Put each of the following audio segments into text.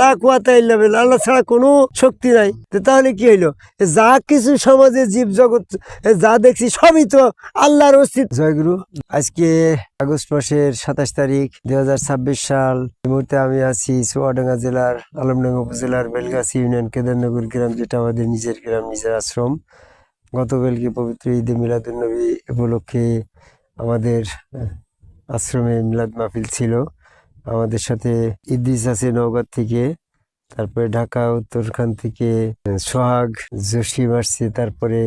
লা কুওয়াতা ইল্লা বিল্লাহ, আল্লাহ ছাড়া কোনো শক্তি নাই। তাহলে কি হইলো? যা কিছু সমাজে জীব জগৎ যা দেখছি সবই তো আল্লাহর অস্তিত্ব। জয়গুরু। আজকে আগস্ট মাসের 27 তারিখ 2026 সাল। এই মুহূর্তে আমি আছি চুয়াডাঙ্গা জেলার আলমডাঙ্গা উপজেলার বেলগাছি ইউনিয়ন কেদারনগর গ্রাম, যেটা আমাদের নিজের গ্রাম, নিজের আশ্রম। গতকালকে পবিত্র ঈদে মিলাদুন্নবী উপলক্ষে আমাদের আশ্রমে মিলাদ মাহফিল ছিল। আমাদের সাথে ইদ্রিস আছে নওগাঁ থেকে, তারপরে ঢাকা উত্তরখান থেকে সোহাগ, জসিম আসছে, তারপরে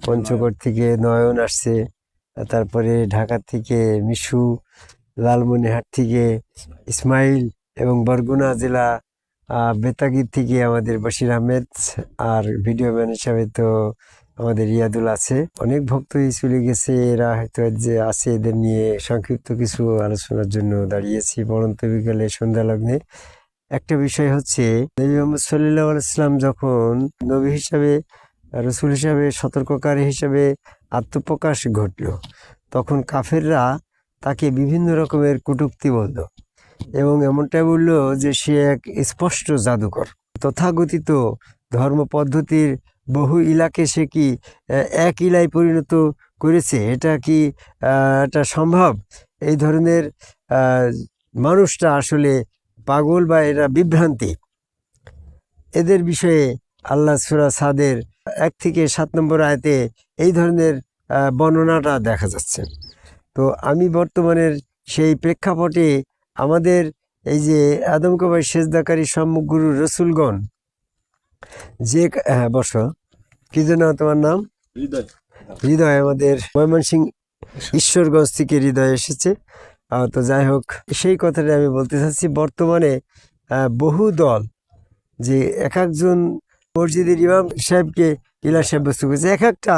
পঞ্চগড় থেকে নয়ন আসছে, তারপরে ঢাকা থেকে মিশু, লালমনিরহাট থেকে ইসমাইল, এবং বরগুনা জেলা বেতাগির থেকে আমাদের বশির আহমেদ, আর ভিডিও ম্যান হিসাবে তো আমাদের রিয়াদুল আছে। অনেক ভক্তই চলে গেছে, এরা হয়তো যে আছে, এদের নিয়ে সংক্ষিপ্ত কিছু আলোচনার জন্য দাঁড়িয়েছি পড়ন্ত বিকালে সন্ধ্যা লগ্নে। একটা বিষয় হচ্ছে, নবী মুহাম্মদ সাল্লাল্লাহু আলাইহি ওয়াসাল্লাম যখন নবী হিসাবে, রসুল হিসাবে, সতর্ককারী হিসাবে আত্মপ্রকাশ ঘটল, তখন কাফেররা তাকে বিভিন্ন রকমের কটূক্তি বলল, এবং এমনটাই বলল যে সে এক স্পষ্ট জাদুকর। তথাকথিত ধর্ম পদ্ধতির বহু ইলাকে সে কি এক ইলায় পরিণত করেছে? এটা কি এটা সম্ভব? এই ধরনের মানুষটা আসলে পাগল বা এরা বিভ্রান্তি। এদের বিষয়ে আল্লাহ সূরা সাদের 1 থেকে 7 নম্বর আয়াতে এই ধরনের বর্ণনাটা দেখা যাচ্ছে। তো আমি বর্তমানের সেই প্রেক্ষাপটে আমাদের এই যে আদমকবাই সেজদাকারী সম্মুখ গুরু রসুলগণ যে বর্ষ কি যেন তোমার নাম? হৃদয়। আমাদের ময়মনসিংহ ঈশ্বরগঞ্জ থেকে হৃদয় এসেছে। তো যাই হোক, সেই কথাটা আমি বলতে চাচ্ছি। বর্তমানে বহু দল যে এক একজন মসজিদের ইমাম সাহেবকে ইলা সাব্যস্ত করেছে, এক একটা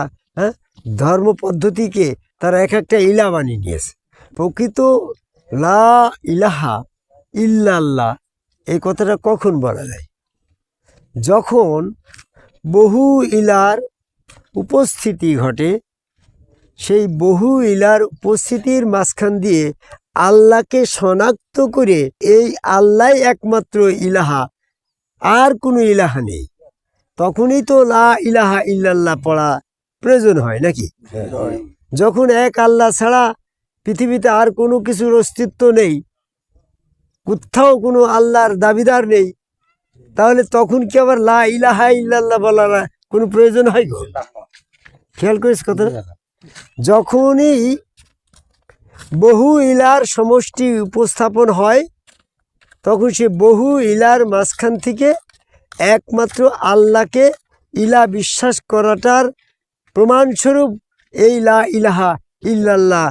ধর্ম পদ্ধতিকে তারা এক একটা ইলা বানিয়ে নিয়েছে। প্রকৃত লা ইলাহা ইল্লাল্লাহ এই কথাটা কখন বলা যায়? যখন বহু ইলার উপস্থিতি ঘটে, সেই বহু ইলার উপস্থিতির মাঝখান দিয়ে আল্লাহকে শনাক্ত করে এই আল্লাহ একমাত্র ইলাহা, আর কোনো ইলাহা নেই, তখনই তো লা ইলাহা ইল্লাল্লাহ পড়া প্রয়োজন হয় নাকি? যখন এক আল্লাহ ছাড়া পৃথিবীতে আর কোনো কিছুর অস্তিত্ব নেই, কোথাও কোনো আল্লাহর দাবিদার নেই, তাহলে তখন কি আবার লা ইলাহা ইল্লাল্লাহ বলার কোনো প্রয়োজন হয়? খেয়াল করিস কথাটা। যখনই বহু ইলার সমষ্টি উপস্থাপন হয়, তখন সে বহু ইলার মাঝখান থেকে একমাত্র আল্লাহকে ইলা বিশ্বাস করাটার প্রমাণস্বরূপ এই লা ইলাহা ইল্লাল্লাহ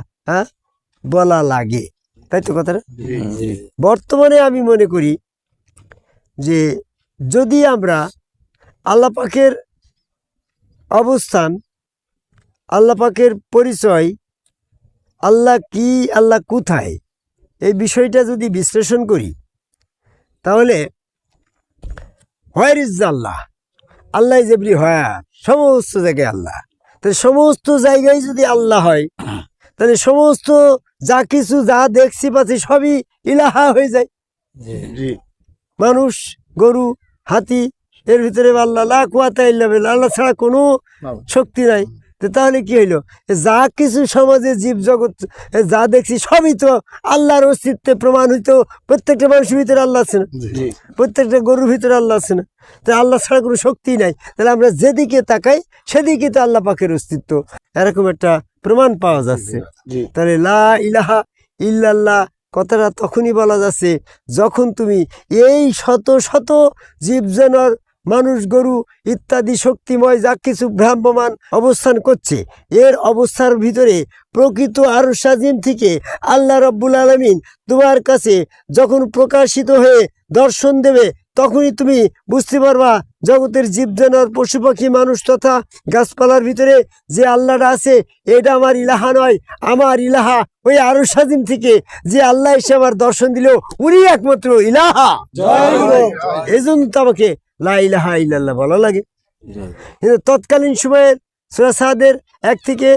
বলা লাগে, তাই তো কথাটা? বর্তমানে আমি মনে করি যে যদি আমরা আল্লাহ পাকের অবস্থান, আল্লাহ পাকের পরিচয়, আল্লাহ কি, আল্লাহ কোথায়, এই বিষয়টা যদি বিশ্লেষণ করি, তাহলে where is Allah, Allah is everywhere, সমস্ত জায়গায় আল্লাহ। তাহলে সমস্ত জায়গায় যদি আল্লাহ হয়, তাহলে সমস্ত যা কিছু যা দেখছি পাচ্ছি সবই ইলাহা হয়ে যায়। মানুষ, গরু, হাতি, এর ভিতরে আল্লাহ, লা কুওয়াতা ইল্লা বিল্লাহ, আল্লাহ ছাড়া কোনো শক্তি নাই। তাহলে কি হইলো? যা কিছু সমাজে জীব জগৎ যা দেখছি সবই তো আল্লাহর অস্তিত্বে প্রমাণ হইতো। প্রত্যেকটা মানুষের ভিতরে আল্লাহ আছে না? প্রত্যেকটা গরুর ভিতরে আল্লাহ আছে না? তাই আল্লাহ ছাড়া কোনো শক্তি নাই। তাহলে আমরা যেদিকে তাকাই সেদিকে তো আল্লাহ পাকের অস্তিত্ব, এরকম একটা প্রমাণ পাওয়া যাচ্ছে। তাহলে লা ইলাহা ইল্লাল্লাহ কথাটা তখনই বলা যাচ্ছে যখন তুমি এই শত শত জীব জানোয়ার, মানুষ, গরু ইত্যাদি শক্তিময় যা কিছু ভ্রাম্যমান অবস্থান করছে, এর অবস্থার ভিতরে প্রকৃত আরশ আজিম থেকে আল্লাহ রব্বুল আলামিন তোমার কাছে যখন প্রকাশিত হয়ে দর্শন দেবে, তখনই তুমি বুঝতে পারবা জগতের জীব জানোয়ার, পশু পাখি, মানুষ তথা গাছপালার ভিতরে যে আল্লাহটা আছে, এটা আমার ইলাহা নয়, আমার ইলাহা ওই আরশ আজিম থেকে যে আল্লাহ এসে আমার দর্শন দিল, উনি একমাত্র ইলাহা। এই জন্য তো আমাকে লা ইলাহা ইল্লাল্লাহ বলা লাগে। কিন্তু তৎকালীন সময়ের সূরা সাদের 1 থেকে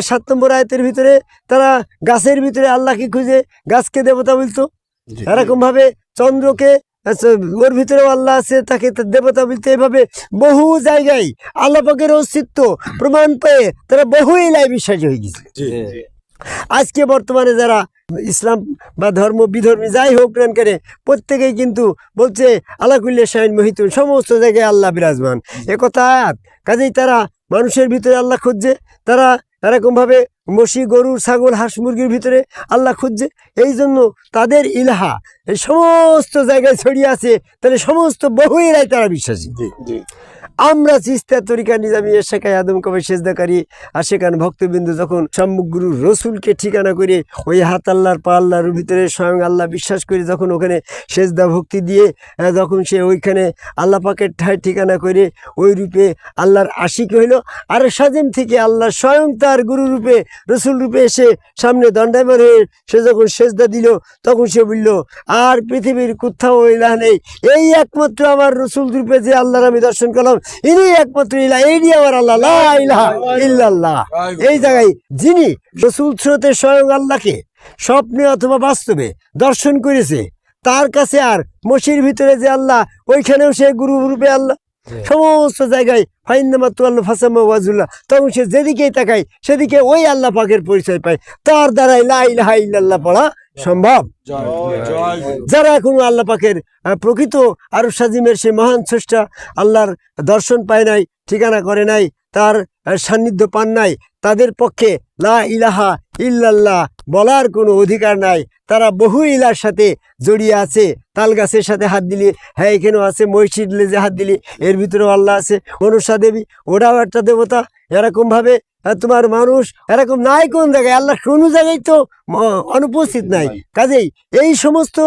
7 নম্বর আয়াতের ভিতরে তারা গাছের ভিতরে আল্লাহকে খুঁজে গাছকে দেবতা বলতো, এরকম ভাবে চন্দ্রকে আচ্ছা, ওর ভিতরেও আল্লাহ আছে, তাকে তার দেবতা বলতে, এভাবে বহু জায়গায় আল্লাহ পাকের অস্তিত্ব প্রমাণ পেয়ে তারা বহু ইলায় বিশ্বাসী হয়ে গেছে। আজকে বর্তমানে যারা ইসলাম বা ধর্ম বিধর্মী যাই হোক না কেন, প্রত্যেকেই কিন্তু বলছে আল্লাহ কুল্লে শাহিন মহিতুন, সমস্ত জায়গায় আল্লাহ বিরাজমান, একথা আয়াত। কাজেই তারা মানুষের ভিতরে আল্লাহ খুঁজছে, তারা এরকমভাবে মসি, গরু, ছাগল, হাঁস, মুরগির ভিতরে আল্লাহ খুঁজছে। এই জন্য তাদের ইলাহা এই সমস্ত জায়গায় ছড়িয়ে আছে, তাহলে সমস্ত বহু ইলায় তারা বিশ্বাসী। আমরা চিস্তা তরিকা নিজামী শেখাই আদম কবে সেজদাকারী আশেকান ভক্তবিন্দু যখন সম্মুখ গুরু রসুলকে ঠিকানা করে ওই হাত আল্লাহর পা আল্লাহর ভিতরে স্বয়ং আল্লাহ বিশ্বাস করে যখন ওখানে সেজদা ভক্তি দিয়ে যখন সে ওইখানে আল্লাহ পাকের ঠায় ঠিকানা করে ওই রূপে আল্লাহর আশিক হইল, আর সাজিম থেকে আল্লাহ স্বয়ং তার গুরু রূপে রসুল রূপে এসে সামনে দণ্ডায়মান হয়ে সে যখন সেজদা দিল, তখন সে বলল আর পৃথিবীর কোথাও ইলাহ নেই, এই একমাত্র আমার রসুল রূপে যে আল্লাহর আমি দর্শন করলাম, ইনি একমাত্র ইলাহ, এই নিয়ে আমার আল্লাহ, লা ইলাহা ইল্লাল্লাহ। এই জায়গায় যিনি রসুল স্রোতে স্বয়ং আল্লাহকে স্বপ্নে অথবা বাস্তবে দর্শন করেছে, তার কাছে আর মসির ভিতরে যে আল্লাহ, ওইখানেও সে গুরু রূপে আল্লাহ। সমস্ত জায়গায় ফাইন্নামা তুয়াল্লু ফাসাম্মা ওয়াজুল্লাহ, তখন সে যেদিকেই তাকায় সেদিকে ওই আল্লাহ পাকের পরিচয় পায়। তার দ্বারাই লা ইলাহা ইল্লাল্লাহ পড়া সম্ভব। যারা এখনো আল্লাহ পাকের প্রকৃত আরশ সাজিমের সে মহান স্রষ্টা আল্লাহর দর্শন পায় নাই, ঠিকানা করে নাই, তার সান্নিধ্য পান নাই, তাদের পক্ষে লা ইলাহা ইল্লাল্লাহ বলার কোনো অধিকার নাই। তারা বহু ইলার সাথে জড়িয়ে আছে। তাল গাছের সাথে হাত দিলি, হ্যাঁ এখানেও আছে, মহিষীর লেজে হাত দিলি, এর ভিতরেও আল্লাহ আছে। মনসা দেবী, ওটাও একটা দেবতা। এরকমভাবে তোমার মানুষ এরকম নাই কোন জায়গায়, আল্লাহ কোনো জায়গায় তো অনুপস্থিত নাই। কাজেই এই সমস্ত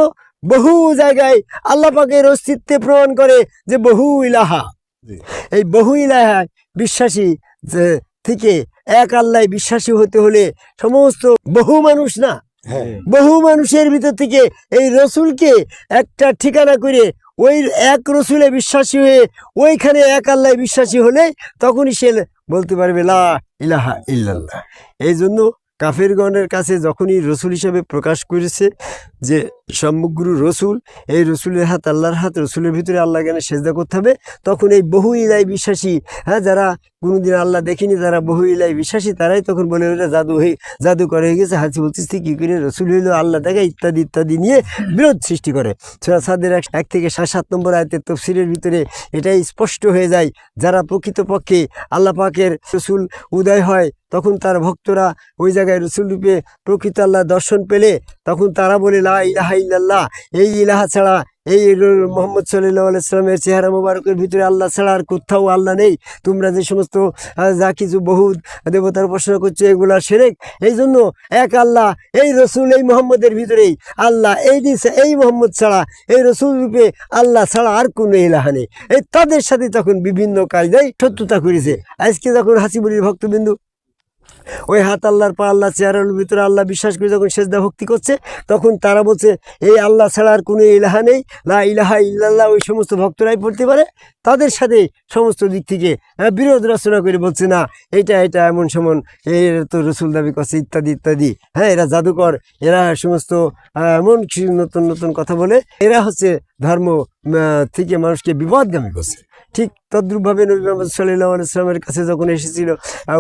বহু জায়গায় আল্লাহ পাকের অস্তিত্বে প্রমাণ করে যে বহু ইলাহা। এই বহু ইলাহা বিশ্বাসী থেকে এক আল্লাহ বিশ্বাসী হতে হলে সমস্ত বহু মানুষ না, বহু মানুষের ভিতর থেকে এই রসুলকে একটা ঠিকানা করে ওই এক রসুলে বিশ্বাসী হয়ে ওইখানে এক আল্লাহ বিশ্বাসী হলে তখনই সে বলতে পারবে লা ইলাহা ইল্লাল্লাহ। এই জন্য কাফেরগণের কাছে যখনই রসুল হিসেবে প্রকাশ করেছে যে সম্মুখগুরু রসুল, এই রসুলের হাত আল্লাহর হাত, রসুলের ভিতরে আল্লাহ জ্ঞানে সেজদা করতে হবে, তখন এই বহু ইলাই বিশ্বাসী, হ্যাঁ যারা কোনোদিন আল্লাহ দেখেনি, তারা বহু ইলাই বিশ্বাসী, তারাই তখন বলে ওটা জাদুকর হয়ে গেছে, হাসি বলছিস কী করে রসুল হইলো, আল্লাহ দেখা ইত্যাদি ইত্যাদি নিয়ে বিরোধ সৃষ্টি করে। সূরা সাদের 1 থেকে 7 নম্বর আয়াতের তফসিরের ভিতরে এটাই স্পষ্ট হয়ে যায়। যারা প্রকৃতপক্ষে আল্লাহ পাকের রসুল উদয় হয়, তখন তার ভক্তরা ওই জায়গায় রসুল রূপে প্রকৃত আল্লাহ দর্শন পেলে তখন তারা বলে লা ইলাহা ইল্লাল্লাহ, এই ইলাহা ছাড়া, এই মোহাম্মদ সাল্লাল্লাহু আলাইহি সাল্লামের চেহারা মোবারকের ভিতরে আল্লাহ ছাড়া আর কোথাও আল্লাহ নেই। তোমরা যে সমস্ত যা কিছু বহু দেবতার উপাসনা করছো এগুলা শিরক। এই জন্য এক আল্লাহ, এই রসুল, এই মোহাম্মদের ভিতরেই আল্লাহ, এই মোহাম্মদ ছাড়া, এই রসুল রূপে আল্লাহ ছাড়া আর কোনো ইলাহা নেই। এই তাদের সাথে তখন বিভিন্ন কায়দায় শত্রুতা করেছে। আজকে যখন হাসিবুলির ভক্তবিন্দু ওই হাত আল্লাহর পা আল্লাহ চেহারার ভিতরে আল্লাহ বিশ্বাস করে যখন সেজদা ভক্তি করছে, তখন তারা বলছে এই আল্লাহ ছাড়া আর কোনো ইলাহা নেই, লা ইলাহা ইল্লাল্লাহ। ওই সমস্ত ভক্তরাই পড়তে পারে, তাদের সাথে সমস্ত দিক থেকে বিরোধ রচনা করে বলছে না এটা এমন সমন, এরা তো রসুল দাবি করছে ইত্যাদি ইত্যাদি, হ্যাঁ এরা জাদুকর, এরা সমস্ত এমন নতুন নতুন কথা বলে এরা হচ্ছে ধর্ম থেকে মানুষকে বিপদগামী করছে। ঠিক তদ্রূপভাবে নবী মুহাম্মদ সাল্লাল্লাহু আলাইহি ওয়াসাল্লামের কাছে যখন এসেছিল,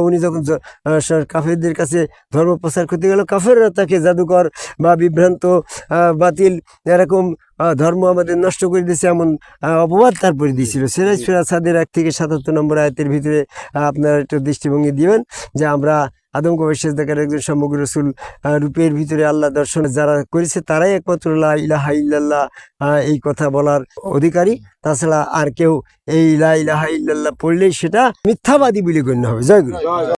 উনি যখন কাফেরদের কাছে ধর্ম প্রচার করতে গেল, কাফেররা তাকে জাদুকর বা বিভ্রান্ত, বাতিল, এরকম ধর্ম আমাদের নষ্ট করে দিয়েছে এমন অপবাদ তারপরে দিয়েছিল। সূরা সাদের 1 থেকে 77 নম্বর আয়াতের ভিতরে আপনারা একটু দৃষ্টিভঙ্গি দিবেন যে আমরা আদম কবে সেজদাকারী একজন সমগ্র রসুল রূপের ভিতরে আল্লাহ দর্শন যারা করেছে তারাই একমাত্র লা ইলাহা ইল্লাল্লাহ এই কথা বলার অধিকারী। তাছাড়া আর কেউ এই লা ইলাহা ইল্লাল্লাহ পড়লেই সেটা মিথ্যাবাদী বলে গণ্য হবে। জয় গুরু।